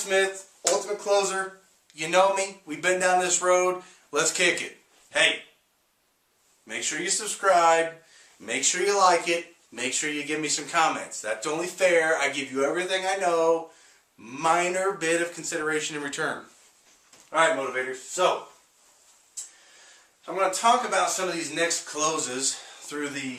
locksmith, ultimate closer. You know me. We've been down this road. Let's kick it. Hey, make sure you subscribe. Make sure you like it. Make sure you give me some comments. That's only fair. I give you everything I know. Minor bit of consideration in return. Alright, motivators. So, I'm going to talk about some of these next closes through the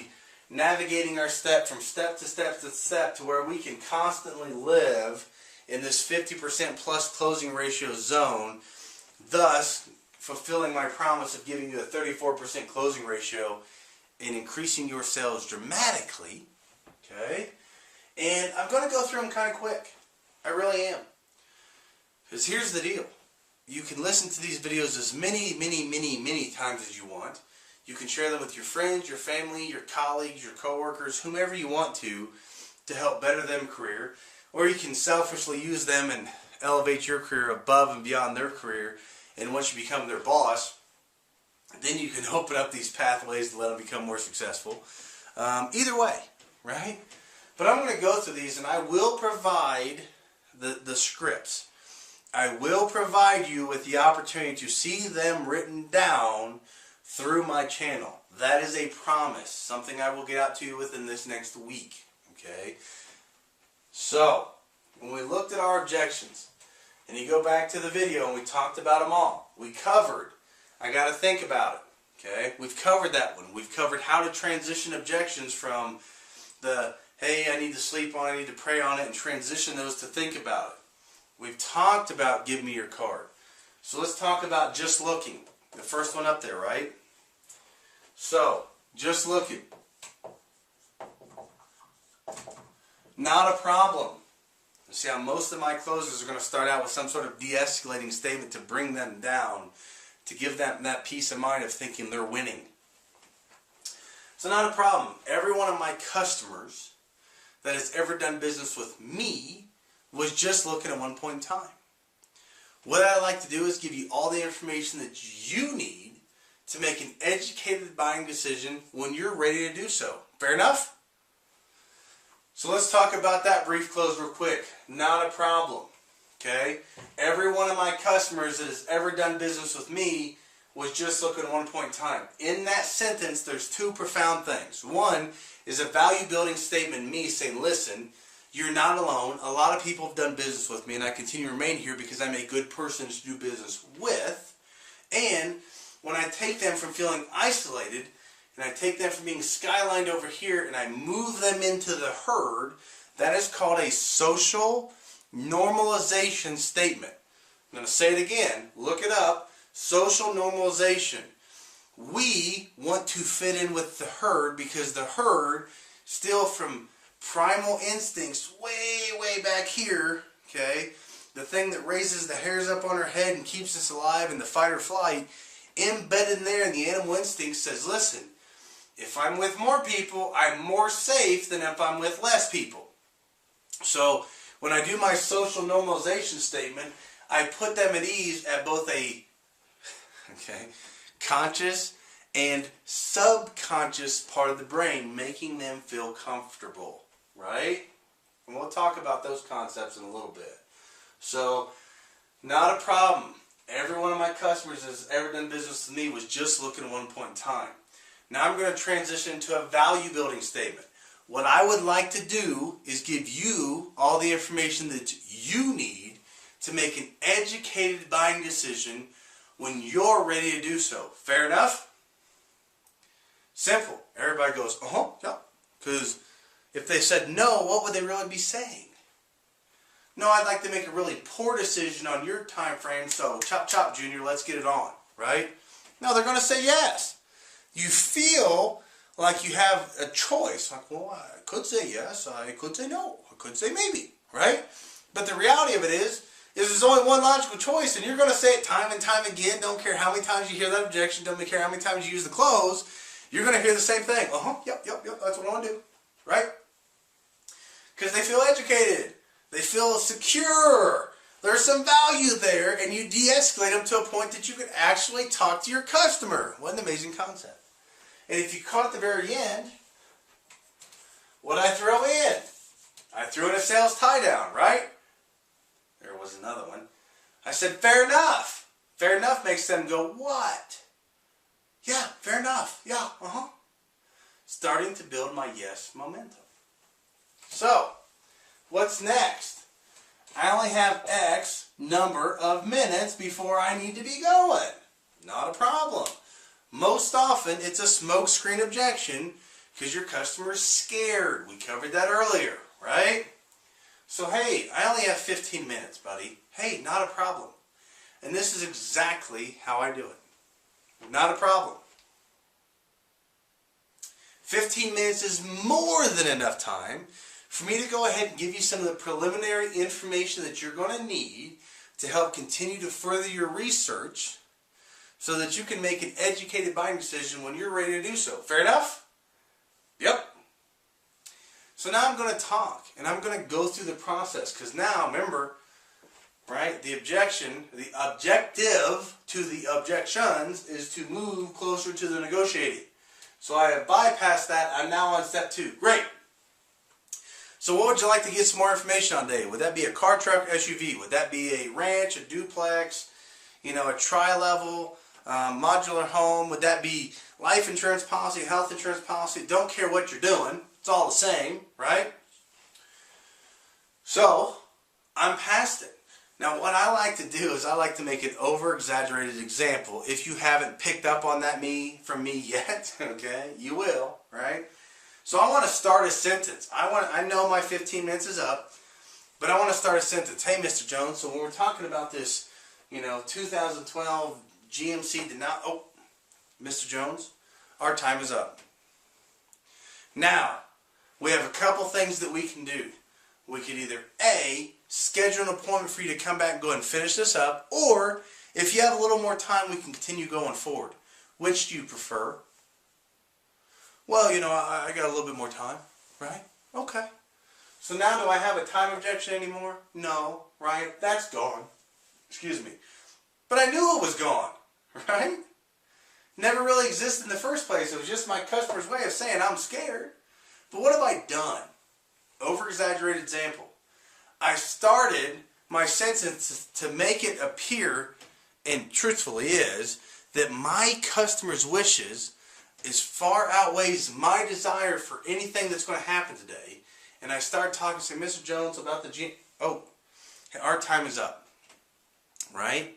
navigating our step from step to step to step to where we can constantly live in this 50% plus closing ratio zone, thus fulfilling my promise of giving you a 34% closing ratio and increasing your sales dramatically. Okay? And I'm going to go through them kind of quick. I really am. Because here's the deal. You can listen to these videos as many times as you want. You can share them with your friends, your family, your colleagues, your coworkers, whomever you want to help better them career. Or you can selfishly use them and elevate your career above and beyond their career. And once you become their boss, then you can open up these pathways to let them become more successful. Either way, right? But I'm going to go through these and I will provide the scripts. I will provide you with the opportunity to see them written down through my channel. That is a promise. Something I will get out to you within this next week. Okay? So, when we looked at our objections, and you go back to the video and we talked about them all. We covered, I got to think about it. Okay? We've covered that one. We've covered how to transition objections from the, hey, I need to sleep on it, I need to pray on it, and transition those to think about it. We've talked about give me your card. So let's talk about just looking. The first one up there, right? So, just looking. Not a problem. You see how most of my closers are going to start out with some sort of de-escalating statement to bring them down, to give them that peace of mind of thinking they're winning. So not a problem. Every one of my customers that has ever done business with me was just looking at one point in time. What I like to do is give you all the information that you need to make an educated buying decision when you're ready to do so. Fair enough? So let's talk about that brief close real quick. Not a problem. Okay? Every one of my customers that has ever done business with me was just looking at one point in time. In that sentence, there's two profound things. One is a value building statement, me saying, listen, you're not alone. A lot of people have done business with me, and I continue to remain here because I'm a good person to do business with. And when I take them from feeling isolated, and I take them from being skylined over here, and I move them into the herd, that is called a social normalization statement. I'm going to say it again. Look it up. Social normalization. We want to fit in with the herd because the herd, still from primal instincts way back here, okay, the thing that raises the hairs up on our head and keeps us alive in the fight or flight, embedded in there in the animal instinct says, listen, if I'm with more people, I'm more safe than if I'm with less people. So when I do my social normalization statement, I put them at ease at both a conscious and subconscious part of the brain, making them feel comfortable. Right? And we'll talk about those concepts in a little bit. So, not a problem. Every one of my customers that's ever done business with me was just looking at one point in time. Now I'm going to transition to a value building statement. What I would like to do is give you all the information that you need to make an educated buying decision when you're ready to do so. Fair enough? Simple. Everybody goes, yeah. Because if they said no, what would they really be saying? No, I'd like to make a really poor decision on your time frame, so chop chop, Junior, let's get it on, right? No, they're going to say yes. You feel like you have a choice. Like, well, I could say yes, I could say no, I could say maybe, right? But the reality of it is there's only one logical choice, and you're going to say it time and time again. Don't care how many times you hear that objection, don't care how many times you use the close, you're going to hear the same thing. Yep, that's what I want to do, right? Because they feel educated. They feel secure. There's some value there, and you de-escalate them to a point that you can actually talk to your customer. What an amazing concept. And if you caught at the very end, what I throw in? I threw in a sales tie down, right? There was another one. I said, fair enough. Fair enough makes them go, what? Yeah, fair enough. Yeah, Starting to build my yes momentum. So, what's next? I only have X number of minutes before I need to be going. Not a problem. Most often, it's a smokescreen objection because your customer's scared. We covered that earlier, right? So, hey, I only have 15 minutes, buddy. Hey, not a problem. And this is exactly how I do it. Not a problem. 15 minutes is more than enough time for me to go ahead and give you some of the preliminary information that you're going to need to help continue to further your research so that you can make an educated buying decision when you're ready to do so. Fair enough? Yep. So now I'm going to talk and I'm going to go through the process because now, remember, right, the objective to the objections is to move closer to the negotiating. So I have bypassed that. I'm now on step 2. Great. So what would you like to get some more information on today? Would that be a car, truck, SUV? Would that be a ranch, a duplex, a tri-level, modular home? Would that be life insurance policy, health insurance policy? Don't care what you're doing. It's all the same, right? So, I'm past it. Now, what I like to do is I like to make an over-exaggerated example. If you haven't picked up on that from me yet, okay, you will, right? So I want to start a sentence. I know my 15 minutes is up, but I want to start a sentence. Hey, Mr. Jones, so when we're talking about this, 2012 GMC Mr. Jones, our time is up. Now, we have a couple things that we can do. We could either A, schedule an appointment for you to come back and go ahead and finish this up, or if you have a little more time, we can continue going forward. Which do you prefer? Well, I got a little bit more time, right? Okay. So now do I have a time objection anymore? No, right? That's gone. Excuse me. But I knew it was gone, right? Never really existed in the first place. It was just my customer's way of saying I'm scared. But what have I done? Over-exaggerated example. I started my sentence to make it appear, and truthfully is, that my customer's wishes is far outweighs my desire for anything that's going to happen today. And I started talking to Mr. Jones about our time is up. Right?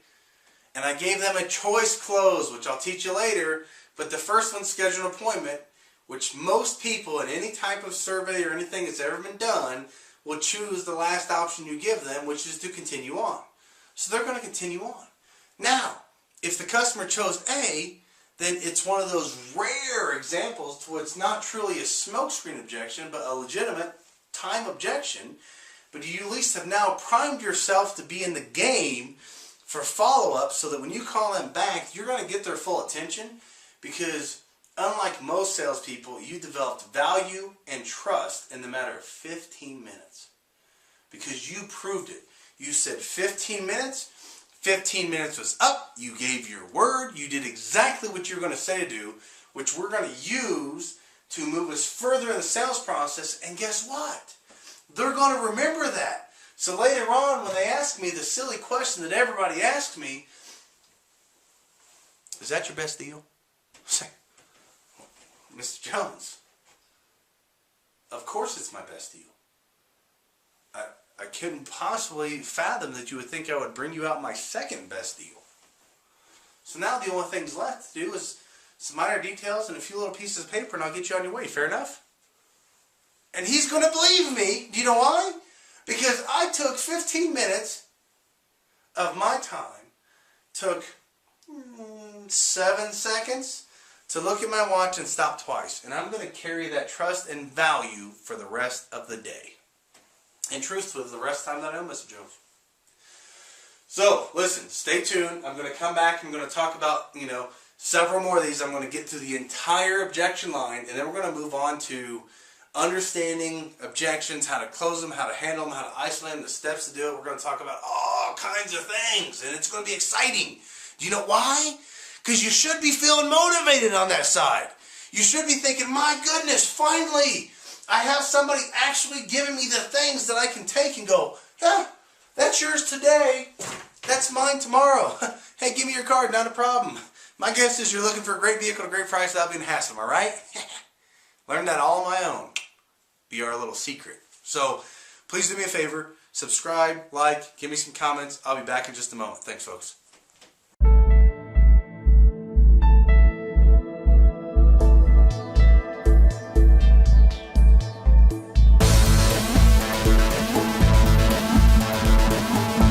And I gave them a choice close, which I'll teach you later. But the first one, schedule an appointment, which most people in any type of survey or anything that's ever been done will choose the last option you give them, which is to continue on. So they're going to continue on. Now, if the customer chose A, then it's one of those rare examples to where it's not truly a smokescreen objection, but a legitimate time objection. But you at least have now primed yourself to be in the game for follow-up so that when you call them back, you're going to get their full attention because unlike most salespeople, you developed value and trust in the matter of 15 minutes because you proved it. You said 15 minutes. 15 minutes was up. You gave your word. You did exactly what you're going to say to do, which we're going to use to move us further in the sales process. And guess what? They're going to remember that. So later on, when they ask me the silly question that everybody asks me, is that your best deal? Mr. Jones, of course it's my best deal. I couldn't possibly fathom that you would think I would bring you out my second best deal. So now the only things left to do is some minor details and a few little pieces of paper and I'll get you on your way. Fair enough? And he's going to believe me. Do you know why? Because I took 15 minutes of my time, took 7 seconds to look at my watch and stop twice. And I'm going to carry that trust and value for the rest of the day. And truthfully, the rest of the time that I know, Mr. Jones. So, listen, stay tuned. I'm going to come back. I'm going to talk about, several more of these. I'm going to get through the entire objection line. And then we're going to move on to understanding objections, how to close them, how to handle them, how to isolate them, the steps to do it. We're going to talk about all kinds of things. And it's going to be exciting. Do you know why? Because you should be feeling motivated on that side. You should be thinking, my goodness, finally, I have somebody actually giving me the things that I can take and go, yeah, That's yours today. That's mine tomorrow. Hey, give me your card, not a problem. My guess is you're looking for a great vehicle at a great price without being hassled, am I right? Learned that all on my own. Be our little secret. So, please do me a favor. Subscribe, like, give me some comments. I'll be back in just a moment. Thanks, folks.